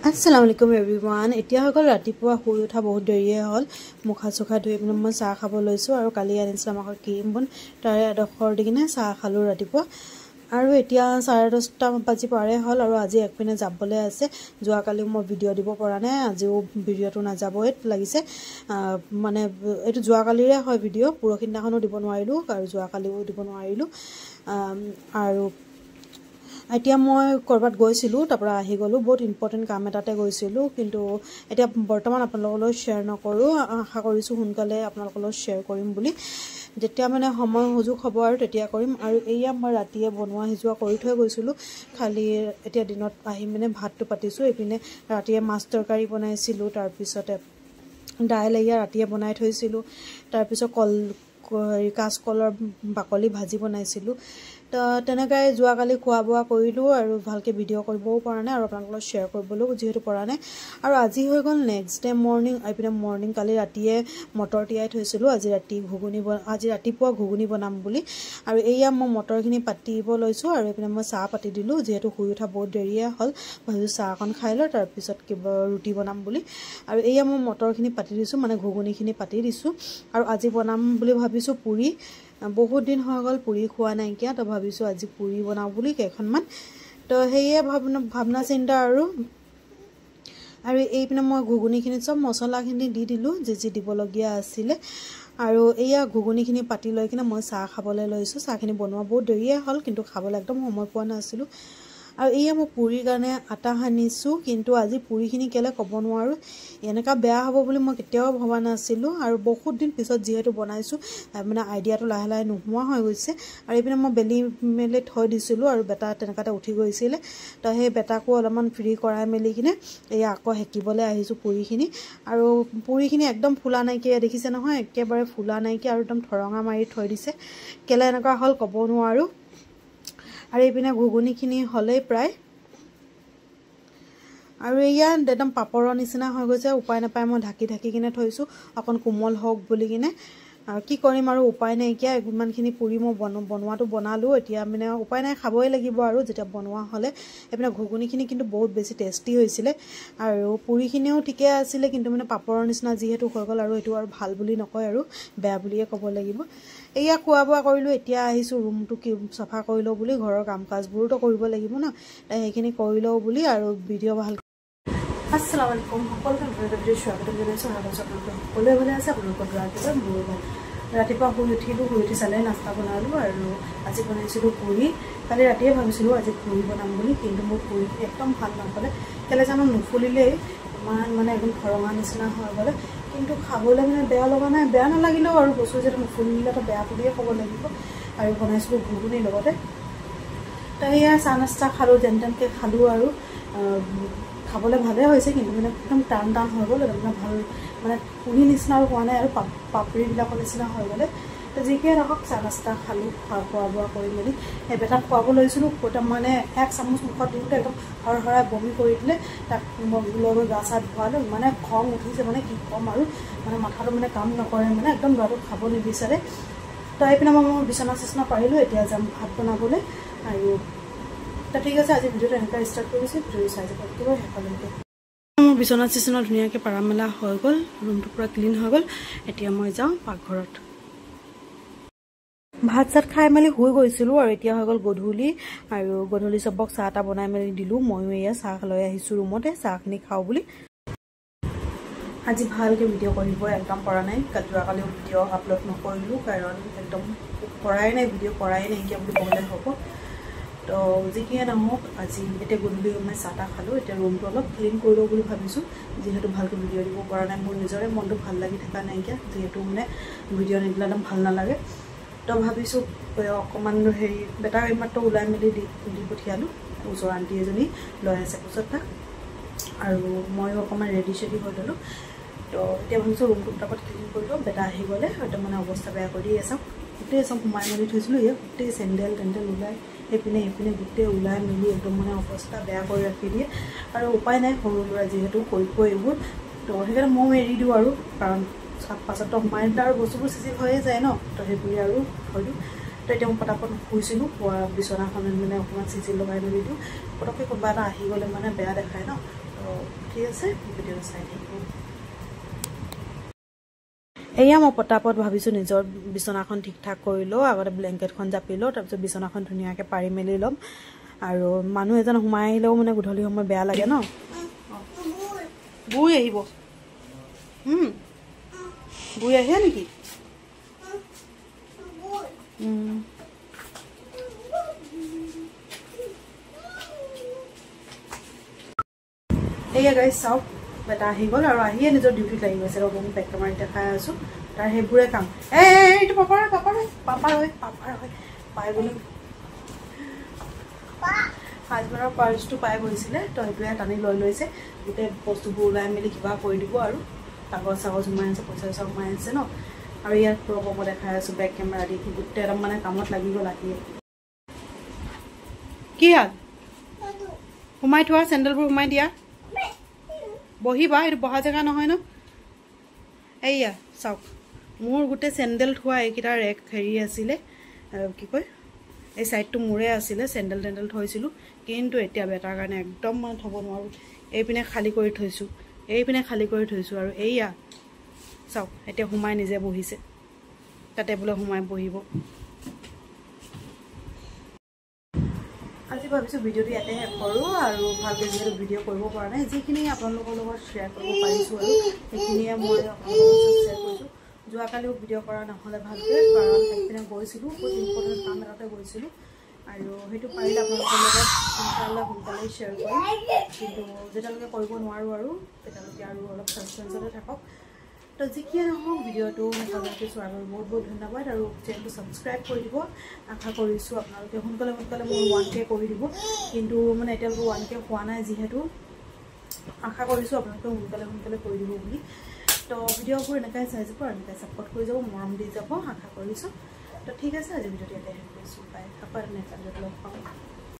Assalamu alaikum everyone. Etia hokol ratipuwa hui utha bahut deriye hol. Mukha sukha dhui pine moi cha khabo loisu aru kali anisla makor cream bun tare adokhor digine cha khalu ratipuwa. Aru etia 10:30 baji pare hol aru aji ek pine jabole ase. Joa kali moi video dibo pora nai aji o video tu na jabo et lagise. Mane etu joa kali re hoy video puro kindakhano dibo nwarilu aru joa kali o dibo nwarilu. Aru এতিয়া মই কৰবাত গৈছিলো তাৰপৰা আহি গলো বহুত important কাম এটাতে গৈছিলো কিন্তু এতিয়া বৰ্তমান আপোনালোকক শেয়াৰ নকৰো আশা কৰিছো সোনকালে আপোনালোকক শেয়াৰ কৰিম বুলি যেতিয়া মানে সময় সুযোগ হ'ব আৰু তেতিয়া কৰিম আৰু এইয়া মই ৰাতিয়ে বনোৱা হিজুৱা কৰি থৈ গৈছিলো খালি এতিয়া দিনত আহি মানে ভাতটো পাতিছো এপিনে ৰাতিয়ে মাছ তৰকাৰী বনাইছিলো তাৰ পিছতে দাইল এয়া ৰাতিয়ে বনাই থৈছিলো তাৰ পিছত কল কাঁচকলৰ বাকলি ভাজি বনাইছিলো তো তেনেকৈ যোৱা কালি খোৱা বোৱা কৰিলো আৰু ভালকে ভিডিও কৰিবও পৰা নাই আৰু আপোনালোকক শেয়াৰ কৰিবলৈ যেহেতু পৰা নাই আৰু আজি হৈ গল নেক্সট ডে মৰ্নিং আইপিনে মৰ্নিং কালি ৰাতিয়ে মটৰ তিয়াই থৈছিলো আজি ৰাতিপুৱা ঘুগুনি বনাম বুলি আৰু এইয়া মই মটৰখিনি পাতিব লৈছো আৰু এপিনে মই চাহ পাতি দিলো যেহেতু শুই উঠা বহুত দেৰিয়ে হল ভাবি চাহখন খাই ল তাৰ পিছত কিবা ৰুটি বনাম বুলি আৰু এইয়া মই মটৰখিনি পাতি দিছো মানে ঘুগুনিখিনি পাতি দিছো আৰু আজি বনাম বুলি ভাবিছো পুৰি বহুত দিন হৈ গল পুৰি খোৱা নাই কিয়া তো ভাবিছো আজি পুৰি বনাও বুলি কেখনমান তো হেয়ে ভাবনা চিন্তা আৰু এইপিনে মই ঘুগুনিখিনি সব মছলাখিনি দি দিলো যি দিবলগীয়া আছিল আৰু এইয়া ঘুগুনিখিনি পাতি লৈ কিনে মই চাহ খাবলৈ লৈছো চাহখিনি বনোৱা বহুত দেৰিয়ে হল কিন্তু খাবলৈ একদম সময় পোৱা নাছিল আৰু এইয়া মই পুৰিৰ কাৰণে আটা হানিছো কিন্তু আজি পুৰিখিনি কেলে কব নোৱাৰো এনেকা বেয়া হ'ব বুলি মই কেতিয়াও ভবা নাছিলো আৰু বহুত দিন পিছত যেহেতু বনাইছো মানে আইডিয়াটো লাহে লাহে নোহোৱা হৈ গৈছে আৰু এইপিনে মই বেলি মেলে থৈ দিছিলো আৰু বেটা তেনেকাটা উঠি গৈছিল তো সেই বেটাকো অলপমান ফ্ৰী কৰাই মেলি কিনে এই আকৌ হেকিবলৈ আহিছো পুৰিখিনি আৰু পুৰিখিনি একদম ফুলা নাইকিয়া দেখিছে নহয় একেবাৰে ফুলা নাইকিয়া আৰু একদম ঠৰঙা মাৰি থৈ দিছে কেলে এনেকা হল কব নোৱাৰো আৰু এইপিনে ঘুগুনিখিনি হলে প্ৰায় আৰু এয়া একদম পাপৰৰ নিচিনা হৈ গৈছে উপায় নাপায় মই ঢাকি কিনে থৈছো অকন কোমল হওক বুলি কিনে আৰু কি কৰিম আৰু উপায় নাই কিয়া ইমানখিনি পুৰি মই বনোৱাটো বনালো এতিয়া মানে উপায় নাই খাবই লাগিব আৰু যেতিয়া বনোৱা হলে এপিনে ঘুগুনিখিনি কিন্তু বহুত বেছি টেষ্টি হৈছিল আৰু পুৰিখিনিও ঠিকে আছিল কিন্তু মানে পাপৰৰ নিচিনা যেহেতু হৈ গল আৰু এটো আৰু ভাল বুলি নকয় আৰু বেয়া বুলিয়ে ক'ব লাগিব এয়া খোৱা বোৱা কৰিলো এতিয়া আহিছো ৰুমটো কি সফা কৰিলো বুলি ঘৰৰ কাম কাজবোৰটো কৰিব লাগিব না সেইখিনি কৰিলো বুলি আৰু ভিডিও ভাল Assalamu alaikum সকলোকে ভিডিও স্বাগতম জনাইছো সকলোৱে ভালে আছে আপোনালোকৰ ৰাতিপুৱা মোৰ ৰাতিপুৱা শুই উঠি চালে নাস্তা বনালো আৰু আজি বনাইছিলো পুৰি কালি ৰাতিয়ে ভাবিছিলো আজি পুৰি বনাম বুলি কিন্তু মোৰ পুৰি একদম ভাল নাপালে কেলে জানো নুফুলিলে মানে একদম খৰঙা নিচিনা হৈ গলে কিন্তু খাবলৈ মানে বেয়া লগা নাই বেয়া নালাগিলেও আৰু বস্তু যেটা নুফুলিলে তো বেয়া বুলিয়ে ক'ব লাগিব আৰু বনাইছিলো ঘুগুনি লগতে তাই চাহ নাস্তা খালো যেনতেনকে খালো আৰু খাবলৈ ভালে হৈছে কিন্তু মানে একদম টান হৈ গল একদম ভাল মানে পুৰি নিচিনা হোৱা নাই আৰু পাপৰি বিলাকৰ নিচিনা হৈ গলে তো যিকে ৰখক চাহ নাস্তা খালো খোৱা বোৱা কৰি মেলি এই বেটাক খুৱাব লৈছিলো কোটা মানে এক চামুচ মুখত দিওঁতে একদম হৰহৰাই বমি কৰি দিলে তাক লৈ গা চা ধোৱালো মানে খং উঠিছে মানে কি কম আৰু মানে মাথাটো মানে কাম নকৰে মানে একদম ল'ৰাটো খাব নিবিচাৰে তো এইপিনে মই বিচনা চিচনা পাৰিলো এতিয়া যাম ভাত বনাবলৈ আৰু তো ঠিক আছে আজি ভিডিওটো এনেকা ষ্টাৰ্ট কৰিছো ভিডিও চাই যাব কিবা হেকালৈকে মোৰ বিচনা চিচনা ধুনীয়াকৈ পাৰামেলা হৈ গল ৰুমটো পুৰা ক্লিন হৈ গল এতিয়া মই যাওঁ পাকঘৰত ভাত চাত খাই মেলি শুই গৈছিলো আৰু এতিয়া হৈ গল গধূলি সবক চাহ এটা বনাই মেলি দিলো ময়ো এয়া চাহ লৈ আহিছো ৰুমতে চাহখিনি খাওঁ বুলি আজি ভালকে ভিডিও কৰিব একদম পৰা নাই কালি ভিডিও আপলোড নকৰিলো কাৰণ একদম কৰাই নাই ভিডিও কৰাই নাই কি বুলি ক'লে হ'ব তো যিকিয়ে নহওক আজি এতিয়া গধূলি মই চাহটা খালো এতিয়া ৰুমটো অলপ ক্লিন কৰিলো বুলি ভাবিছো যেহেতু ভালকে ভিডিও দিব পৰা নাই মোৰ নিজৰে মনটো ভাল লাগি থকা নাই কিয়া যেহেতু মানে ভিডিও নিদিলে ভাল নালাগে তো ভাবিছো অকমান হেৰি বেটা এইমাত্ৰ ওলাই মেলি দি পঠিয়ালো ওচৰ আন্টি এজনী লৈ আছে পিছত তাক আৰু মই অকমান ৰেডি হৈ গলো তো এতিয়া ভাবিছো ৰুমটো তাপত ক্লিন কৰিলো বেটা আহি গলে হয়তো মানে অৱস্থা বেয়া কৰি আছে গোটেই চব সোমাই মেলি থৈছিলো ইয়া গোটেই চেণ্ডেল ওলাই এইপিনে গোটেই ওলাই মেলি একদম মানে অৱস্থা বেয়া কৰি ৰাখি দিয়ে আৰু উপায় নাই সৰু ল'ৰা যিহেতু কৰিব এইবোৰ তো সেইকাৰণে মই এৰি দিওঁ আৰু কাৰণ পাছতো সোমাই দিলে আৰু বস্তুবোৰ চিজি হৈয়ে যায় ন তো সেইবোৰ আৰু থৈ দিওঁ তো এতিয়া মই পটাপট শুইছিলোঁ বিচনাখনত মানে অকণমান চিজি লগাই মেলি দিওঁ পটককৈ কোনোবা এটা আহি গ'লে মানে বেয়া দেখায় ন তো তো ঠিক আছে ভিডিঅ'টো চাই থাকিব এয়া মই পটাপট ভাবিছোঁ নিজৰ বিচনাখন ঠিক ঠাক কৰি লওঁ আগতে ব্লেংকেটখন জাপি লওঁ তাৰপিছত বিচনাখন ধুনীয়াকৈ পাৰি মেলি ল'ম আৰু মানুহ এজন সোমাই আহিলেও মানে গধূলি সময় বেয়া লাগে ন বুই আহিব বুই আহে নেকি এয়া গাইজ চাওক বেটা আহি গ'ল আৰু আহিয়ে নিজৰ ডিউটিত লাগি গৈছে ৰ'ব মই বেক কেমেৰাত দেখাই আছোঁ তাৰ সেইবোৰে কাম এইটো পাপাৰ হয় পাই বুলি হাজবেণ্ডৰ পাৰ্চটো পাই গৈছিলে তো সেইটোৱে টানি লৈ লৈছে গোটেই বস্তুবোৰ ওলাই মেলি কিবা কৰি দিব আৰু কাগজ চাগজ সোমাই আছে পইচা চইচা সোমাই আছে ন আৰু ইয়াত ৰ'ব মই দেখাই আছোঁ বেক কেমেৰা দি গোটেই একদম মানে কামত লাগি গ'ল আহিয়ে কি হাল সোমাই থোৱা চেণ্ডেলবোৰ সোমাই দিয়া বহিবা এইটো বহা জেগা নহয় ন এইয়া চাওক মোৰ গোটেই চেণ্ডেল থোৱা এইকেইটা ৰেক হেৰি আছিলে কি কয় এই চাইডটো মোৰে আছিলে চেণ্ডেল টেণ্ডেল থৈছিলোঁ কিন্তু এতিয়া বেটাৰ কাৰণে একদম মানে থ'ব নোৱাৰোঁ এইপিনে খালী কৰি থৈছোঁ আৰু এইয়া চাওক এতিয়া সোমাই নিজে বহিছে তাতে বোলে সোমাই বহিব আজি ভাবিছোঁ ভিডিঅ'টো ইয়াতে শেষ কৰোঁ আৰু ভালকৈ যিহেতু ভিডিঅ' কৰিব পৰা নাই যিখিনি আপোনালোকৰ লগত শ্বেয়াৰ কৰিব পাৰিছোঁ আৰু সেইখিনিয়ে মই আপোনালোকৰ লগত শ্বেয়াৰ কৰিছোঁ যোৱাকালিও ভিডিঅ' কৰা নহ'লে ভালকৈ কাৰণ সেইপিনে গৈছিলোঁ বহুত ইম্পৰ্টেণ্ট কাম এটাতে গৈছিলোঁ আৰু সেইটো পাৰিলে আপোনালোকৰ লগত সোনকালে শ্বেয়াৰ কৰিম কিন্তু যেতিয়ালৈকে কৰিব নোৱাৰোঁ আৰু তেতিয়ালৈকে আৰু অলপ ছাছপেন্সতে থাকক তো যিখিনিয়ে নহওক ভিডিঅ'টো আপোনালোকে চোৱাৰ বাবে বহুত বহুত ধন্যবাদ আৰু চেনেলটো ছাবস্ক্ৰাইব কৰি দিব আশা কৰিছোঁ আপোনালোকে সোনকালে মোৰ 1K কৰি দিব কিন্তু মানে এতিয়ালৈকে 1K হোৱা নাই যিহেতু আশা কৰিছোঁ আপোনালোকে সোনকালে কৰি দিব বুলি তো ভিডিঅ'বোৰ এনেকৈ চাই যাব আৰু এনেকৈ ছাপোৰ্ট কৰি যাব মৰম দি যাব আশা কৰিছোঁ তো ঠিক আছে আজি ভিডিঅ'টো ইয়াতে শেষ কৰিছোঁ বাই আকৌ নেক্সট ভিডিঅ'ত লগ পাম